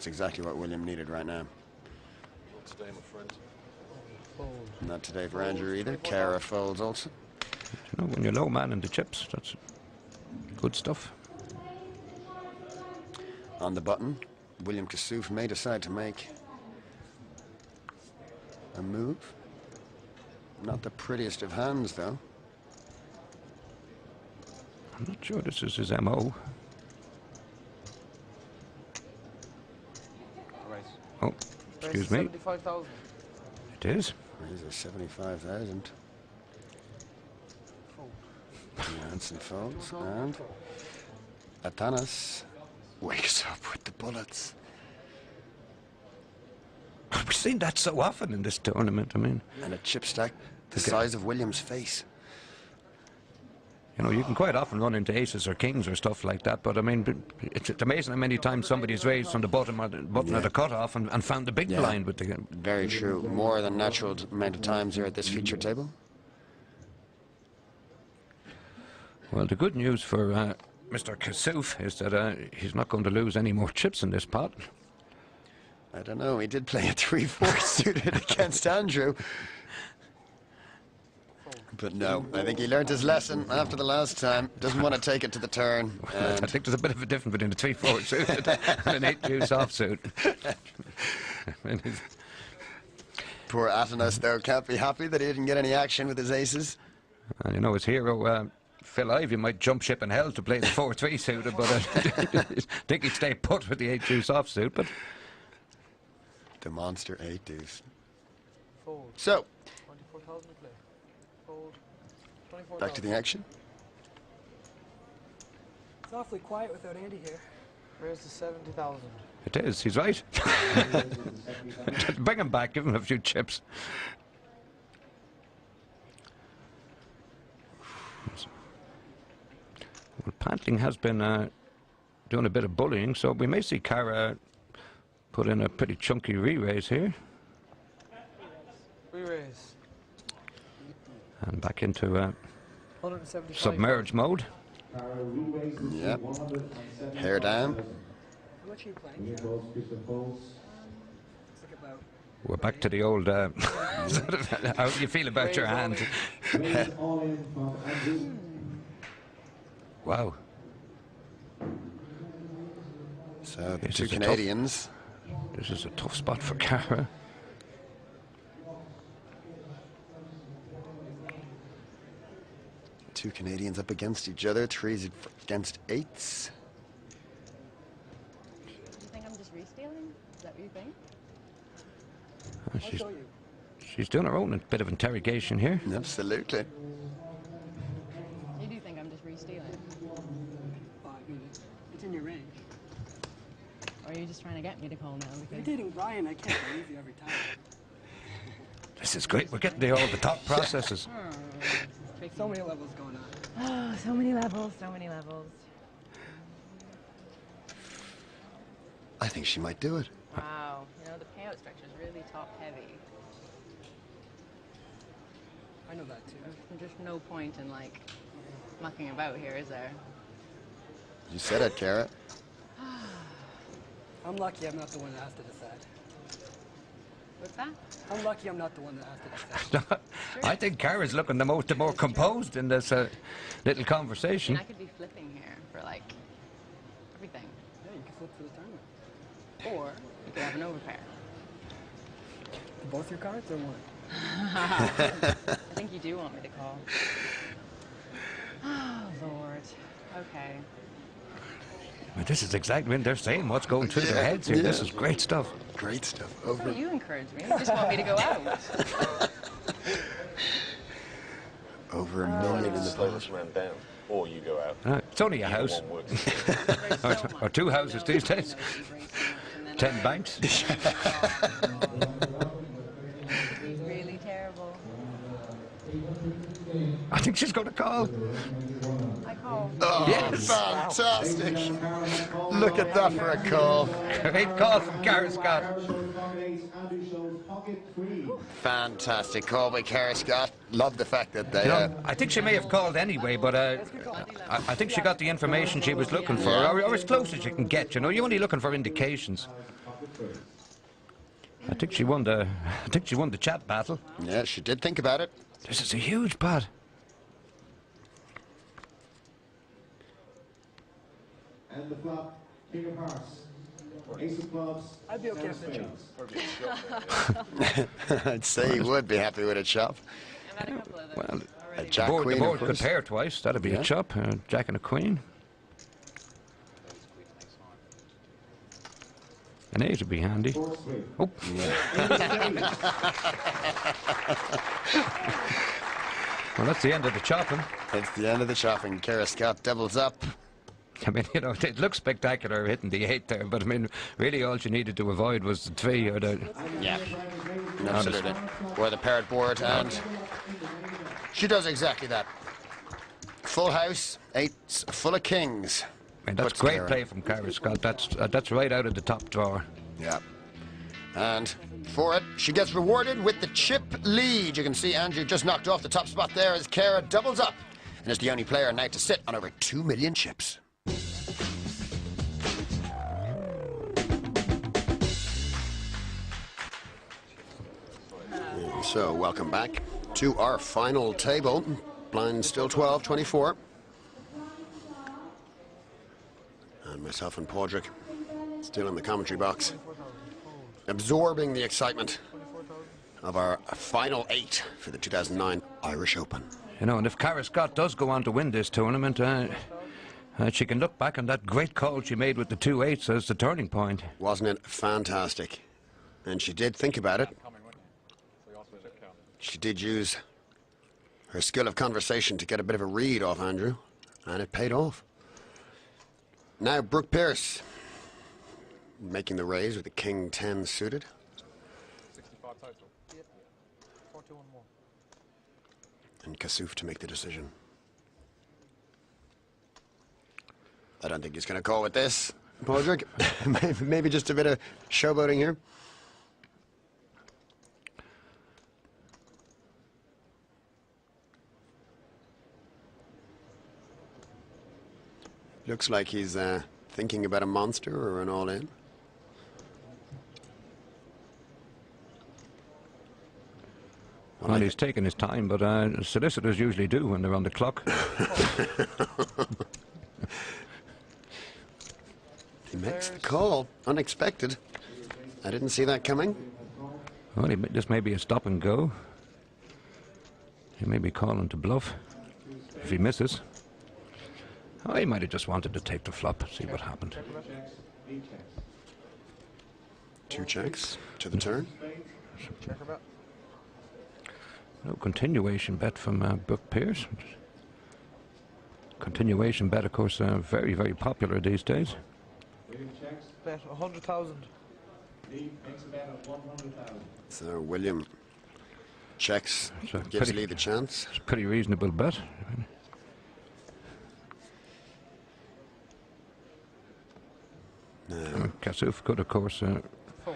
It's exactly what William needed right now. Not today, my friend. Not today for Andrew either. Cara folds also. You know, when you're low man in the chips, that's good stuff. On the button, William Kassouf may decide to make a move. Not the prettiest of hands, though. I'm not sure this is his MO. Right. Oh, excuse me. 75,000. It is. These are 75,000. Jansen folds, and Atanas wakes up with the bullets. We've seen that so often in this tournament, I mean. And a chip stack the size of William's face. You know, you can quite often run into aces or kings or stuff like that, but I mean, it's amazing how many times somebody's raised from the bottom of the cutoff and found the big blind with the... Very true. More than natural amount of times here at this feature table. Well, the good news for Mr. Kassouf is that he's not going to lose any more chips in this pot. I don't know. He did play a 3-4 suited against Andrew. But no, I think he learned his lesson after the last time. Doesn't want to take it to the turn. I think there's a bit of a difference between a 3-4 suited and an 8-2 offsuit. Poor Atanas, though, can't be happy that he didn't get any action with his aces. And you know, his hero, Phil Ivey, might jump ship in hell to play the 4-3 suited, but I think he'd stay put with the 8-2 offsuit. But the monster 8 deuce. Fold. So, 24,000 to play. Fold. 24,000. back to the action. It's awfully quiet without Andy here. Where's the 70,000? it is, he's right. Bring him back, give him a few chips. Well, Pantling has been doing a bit of bullying, so we may see Cara put in a pretty chunky re-raise here. Re-raise. And back into submerge mode. Yep. Hair down. What are you playing? We're back to the old, how do you feel about your hand? Wow. So the two Canadians. This is a tough spot for Cara. Two Canadians up against each other, threes against eights. Do you think I'm just re-stealing? Is that what you think? She's doing her own bit of interrogation here. Absolutely. You do think I'm just re-stealing? It's in your range. Or are you just trying to get me to call now? You're dating Brian, I can't believe you every time. This is great. We're getting all the thought processes. So many levels going on. Oh, so many levels, so many levels. I think she might do it. Wow, you know, the payout structure is really top-heavy. I know that too. There's just no point in, like, mucking about here, is there? You said it, Cara. I'm lucky I'm not the one that has to decide. What's that? I'm lucky I'm not the one that has to decide. I think Cara's looking the more composed in this little conversation. I mean, I could be flipping here for, like, everything. Yeah, you can flip for the tournament. Or you could have an overpair. Both your cards or one? I think you do want me to call. Oh, Lord. Okay. Well, this is exactly when they're saying what's going through their heads here. This is great stuff. Great stuff. That's what you encourage me. You just want me to go out. Over $1 million in the slow this round down, or you go out. It's only a house. or two houses these days. 10 banks. Really terrible. I think she's going to call. I call. Oh, yes. Fantastic. Look at that for a call. Great call from Cara Scott. Fantastic call by Cara Scott. Love the fact that they... I think she may have called anyway, but I think she got the information she was looking for, or as close as you can get, you know. You're only looking for indications. I think she won the. I think she won the chat battle. Yeah, she did think about it. This is a huge pot. And the flop, King of Hearts. Ace of Clubs. I'd be okay Seven with the Spades. Probably a shot there. I'd say he would be happy with a chop. I've had a couple of those Well, A already. jack the queen, board of could course. pair twice. That'd be Yeah. a chop. Jack and a queen. An eight would be handy. Four spades. Oh. Well, that's the end of the chopping. It's the end of the chopping. Kara Scott doubles up. I mean, you know, it looks spectacular hitting the eight there, but I mean, really all she needed to avoid was the three or the. Yeah, absolutely. Or the paired board, and she does exactly that. Full house, eights, full of kings. I mean, that's Puts great Kara. play from Cara Scott. That's right out of the top drawer. Yeah. And for it, she gets rewarded with the chip lead. You can see Andrew just knocked off the top spot there as Kara doubles up and is the only player now to sit on over 2 million chips. So, welcome back to our final table. Blind still 12, 24. And myself and Padraig still in the commentary box, absorbing the excitement of our final 8 for the 2009 Irish Open. You know, and if Cara Scott does go on to win this tournament, she can look back on that great call she made with the 2 eights as the turning point. Wasn't it fantastic? And she did think about it. She did use her skill of conversation to get a bit of a read off Andrew, and it paid off. Now Brooke Pearce making the raise with the King 10 suited. 65 total. 41 more. And Kassouf to make the decision. I don't think he's going to call with this, Padraig. Maybe just a bit of showboating here. Looks like he's thinking about a monster or an all-in. Well, he's taking his time, but solicitors usually do when they're on the clock. He makes the call. Unexpected. I didn't see that coming. Well, this may be a stop and go. He may be calling to bluff if he misses. Oh, he might have just wanted to take the flop, see what happened. 2 checks to the turn. Checker bet. No continuation bet from Brooke Pearce. Continuation bet, of course, very, very popular these days. Bet 100,000. So William checks, So gives pretty- Lee the chance. It's a pretty reasonable bet. Kassouf could, of course, Fold.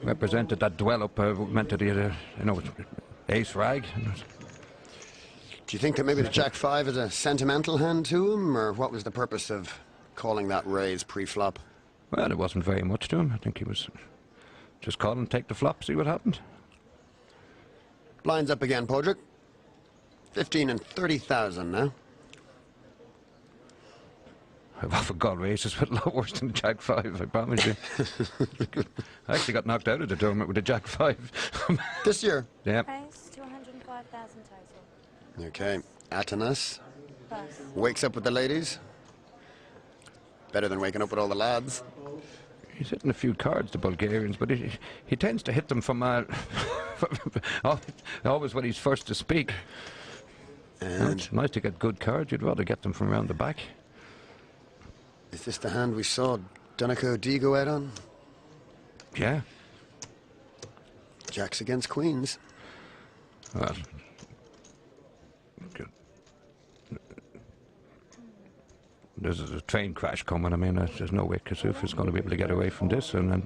represented that dwell up, meant that he had a, you know, ace rag. Do you think that maybe the Jack 5 is a sentimental hand to him, or what was the purpose of calling that raise pre-flop? Well, it wasn't very much to him. I think he was just calling, take the flop, see what happened. Blinds up again, Padraig. 15 and 30,000 now. I've often got races with a lot worse than Jack 5, I promise you. I actually got knocked out of the tournament with a Jack 5. This year. Yeah. Price 205,000 total. Okay, Atanas Plus. wakes up with the ladies. Better than waking up with all the lads. He's hitting a few cards, the Bulgarians, but he tends to hit them from always when he's first to speak. And It's nice to get good cards. You'd rather get them from around the back. is this the hand we saw Donico D go out on? Yeah. Jacks against queens. Well, good. There's a train crash coming. I mean, there's no way Kassouf is going to be able to get away from this. And then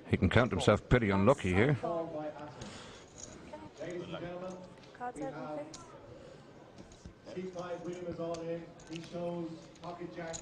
he can count himself pretty unlucky here. Cards open, please. T5 William is all in. He shows pocket jacks.